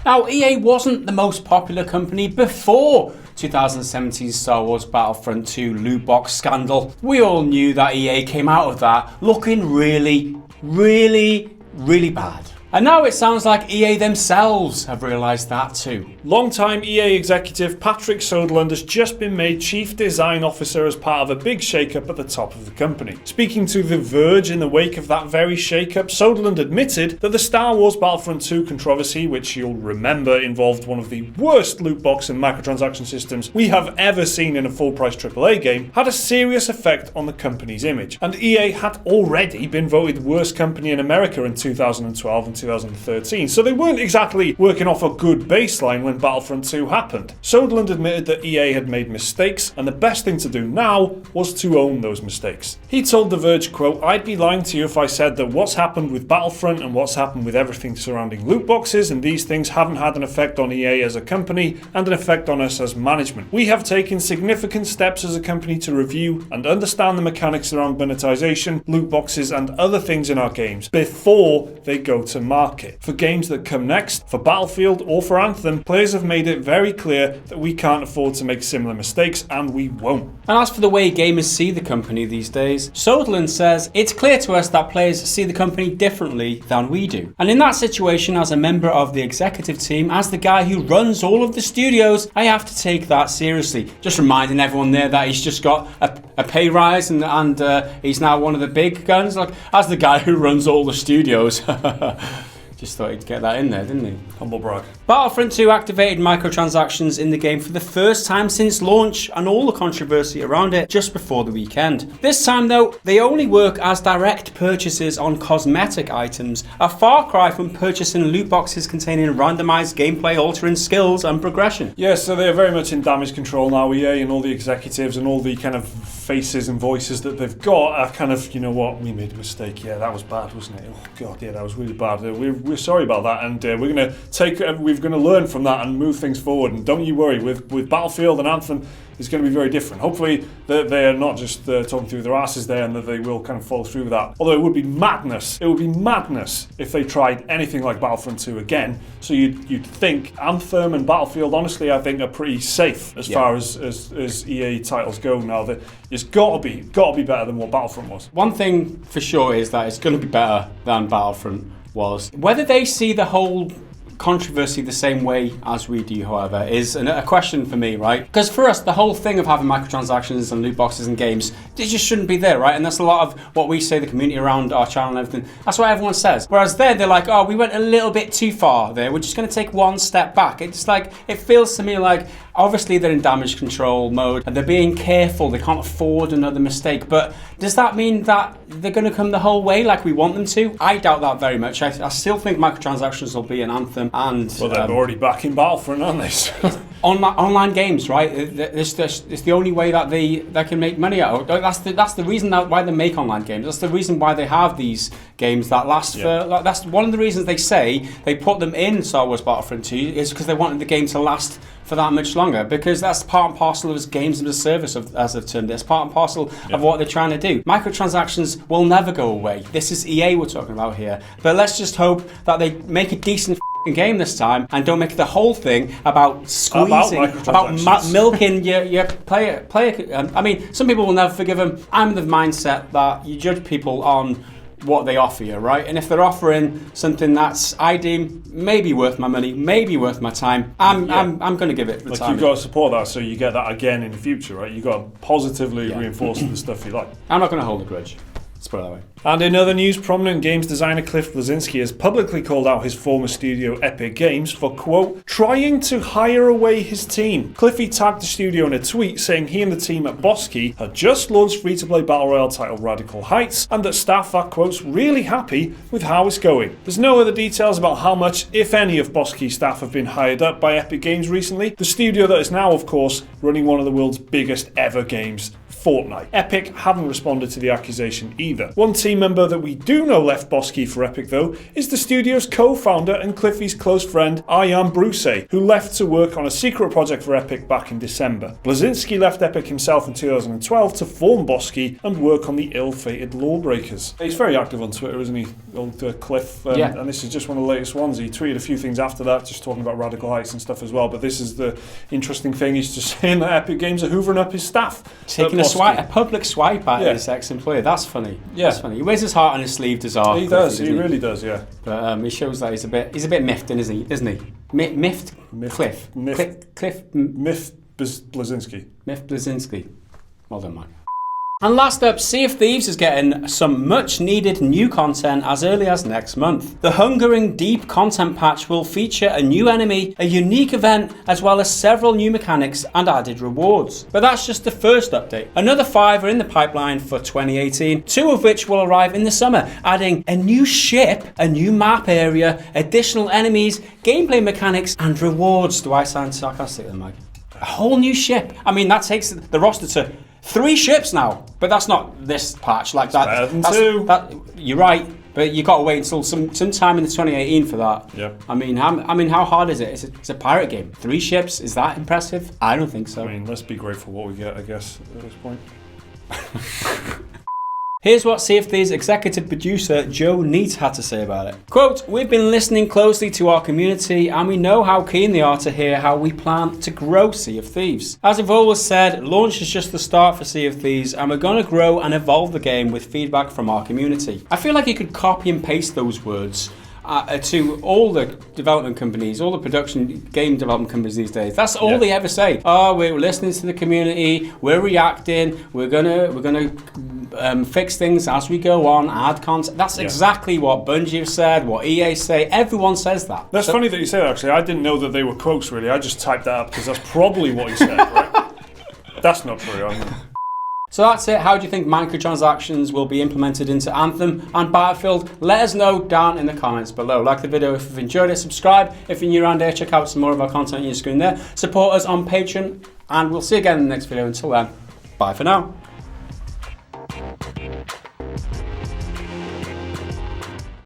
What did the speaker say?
Now, EA wasn't the most popular company before 2017's Star Wars Battlefront II loot box scandal. We all knew that EA came out of that looking really bad. And now it sounds like EA themselves have realised that too. Longtime EA executive Patrick Söderlund has just been made Chief Design Officer as part of a big shake-up at the top of the company. Speaking to The Verge in the wake of that very shake-up, Soderlund admitted that the Star Wars Battlefront II controversy, which you'll remember involved one of the worst loot box and microtransaction systems we have ever seen in a full-price AAA game, had a serious effect on the company's image. And EA had already been voted worst company in America in 2012 and 2013, so they weren't exactly working off a good baseline when Battlefront 2 happened. Soderlund admitted that EA had made mistakes, and the best thing to do now was to own those mistakes. He told The Verge, quote, "I'd be lying to you if I said that what's happened with Battlefront and what's happened with everything surrounding loot boxes and these things haven't had an effect on EA as a company and an effect on us as management. We have taken significant steps as a company to review and understand the mechanics around monetization, loot boxes and other things in our games before they go to market. For games that come next, for Battlefield or for Anthem, players have made it very clear that we can't afford to make similar mistakes, and we won't." And as for the way gamers see the company these days, Soderlund says, "It's clear to us that players see the company differently than we do. And in that situation, as a member of the executive team, as the guy who runs all of the studios, I have to take that seriously." Just reminding everyone there that he's just got a pay rise and he's now one of the big guns. Like, as the guy who runs all the studios. Just thought he'd get that in there, didn't he? Humble brag. Battlefront 2 activated microtransactions in the game for the first time since launch and all the controversy around it just before the weekend. This time though, they only work as direct purchases on cosmetic items, a far cry from purchasing loot boxes containing randomized gameplay altering skills and progression. Yeah, so they're very much in damage control now, EA, and all the executives and all the kind of faces and voices that they've got are kind of, you know what, we made a mistake, yeah, that was bad, wasn't it? Oh god, yeah, that was really bad. We're sorry about that, and we're going to learn from that and move things forward. And don't you worry, with Battlefield and Anthem, it's going to be very different. Hopefully they are not just talking through their asses there, and that they will kind of follow through with that. Although it would be madness if they tried anything like Battlefront 2 again. So you'd think Anthem and Battlefield, honestly, I think are pretty safe as far as EA titles go now. That it's got to be better than what Battlefront was. One thing for sure is that it's going to be better than Battlefront was. Whether they see the whole controversy the same way as we do, however, is a question for me, right? Because for us, the whole thing of having microtransactions and loot boxes and games, it just shouldn't be there, right? And that's a lot of what we say, the community around our channel and everything. That's what everyone says. Whereas they're like, oh, we went a little bit too far there. We're just going to take one step back. It's like, it feels to me like, obviously they're in damage control mode and they're being careful. They can't afford another mistake. But does that mean that they're going to come the whole way like we want them to? I doubt that very much. I still think microtransactions will be an Anthem and... Well, they're already back in Battlefront, aren't they? Online games, right? It's the only way that they can make money out of it. That's the reason why they make online games. That's the reason why they have these games that last for... Like, that's one of the reasons they say they put them in Star Wars Battlefront 2 is because they wanted the game to last for that much longer, because that's part and parcel of games as a service, as they've termed it. It's part and parcel of what they're trying to do. Microtransactions will never go away. This is EA we're talking about here. But let's just hope that they make a decent game this time and don't make the whole thing about squeezing, about milking your player. I mean, some people will never forgive them. I'm in the mindset that you judge people on what they offer you, right? And if they're offering something that's I deem maybe worth my money, maybe worth my time, I'm going to give it the time. You've got to support that so you get that again in the future, right? You've got to positively reinforce the stuff you like. I'm not going to hold a grudge. Let's put it that way. And in other news, prominent games designer Cliff Bleszinski has publicly called out his former studio Epic Games for, quote, trying to hire away his team. Cliffy tagged the studio in a tweet saying he and the team at Bosskey had just launched free-to-play battle royale title Radical Heights, and that staff are, quote, really happy with how it's going. There's no other details about how much, if any, of Bosskey staff have been hired up by Epic Games recently, the studio that is now, of course, running one of the world's biggest ever games, fortnight. Epic haven't responded to the accusation either. One team member that we do know left Bosskey for Epic though is the studio's co-founder and Cliffy's close friend Arjan Bruce, who left to work on a secret project for Epic back in December. Bleszinski left Epic himself in 2012 to form Bosskey and work on the ill-fated Lawbreakers. He's very active on Twitter, isn't he, old Cliff? And this is just one of the latest ones. He tweeted a few things after that, just talking about Radical Heights and stuff as well, but this is the interesting thing. He's just saying that Epic Games are hoovering up his staff. Taking a public swipe at his ex-employer. That's funny. Yeah. That's funny. He wears his heart on his sleeve, does Art. He does. He really does, yeah. But he shows that he's a bit miffed, isn't he? Miffed? Cliff. Miff Bleszinski. Miff Bleszinski. Well done, Mike. And last up, Sea of Thieves is getting some much needed new content as early as next month. The Hungering Deep content patch will feature a new enemy, a unique event, as well as several new mechanics and added rewards. But that's just the first update. Another 5 are in the pipeline for 2018, 2 of which will arrive in the summer, adding a new ship, a new map area, additional enemies, gameplay mechanics, and rewards. Do I sound sarcastic then, Mike? A whole new ship. I mean, that takes the roster to 3 ships now, but that's not this patch. Like that. Better than 2. You're right, but you got to wait until some time in the 2018 for that. Yep. I mean, how hard is it? It's a pirate game. 3 ships, is that impressive? I don't think so. I mean, let's be grateful what we get, I guess, at this point. Here's what Sea of Thieves executive producer Joe Neat had to say about it. Quote, "We've been listening closely to our community and we know how keen they are to hear how we plan to grow Sea of Thieves. As I've always said, launch is just the start for Sea of Thieves and we're going to grow and evolve the game with feedback from our community." I feel like you could copy and paste those words to all the development companies, all the game development companies these days. That's all they ever say. Oh, we're listening to the community, we're reacting, we're gonna fix things as we go on, add content. That's exactly what Bungie have said, what EA say. Everyone says that. That's funny that you say that, actually. I didn't know that they were quotes, really. I just typed that up because that's probably what he said, right? That's not true. So that's it. How do you think microtransactions will be implemented into Anthem and Battlefield? Let us know down in the comments below. Like the video if you've enjoyed it, subscribe if you're new around here, check out some more of our content on your screen there. Support us on Patreon, and we'll see you again in the next video. Until then, bye for now.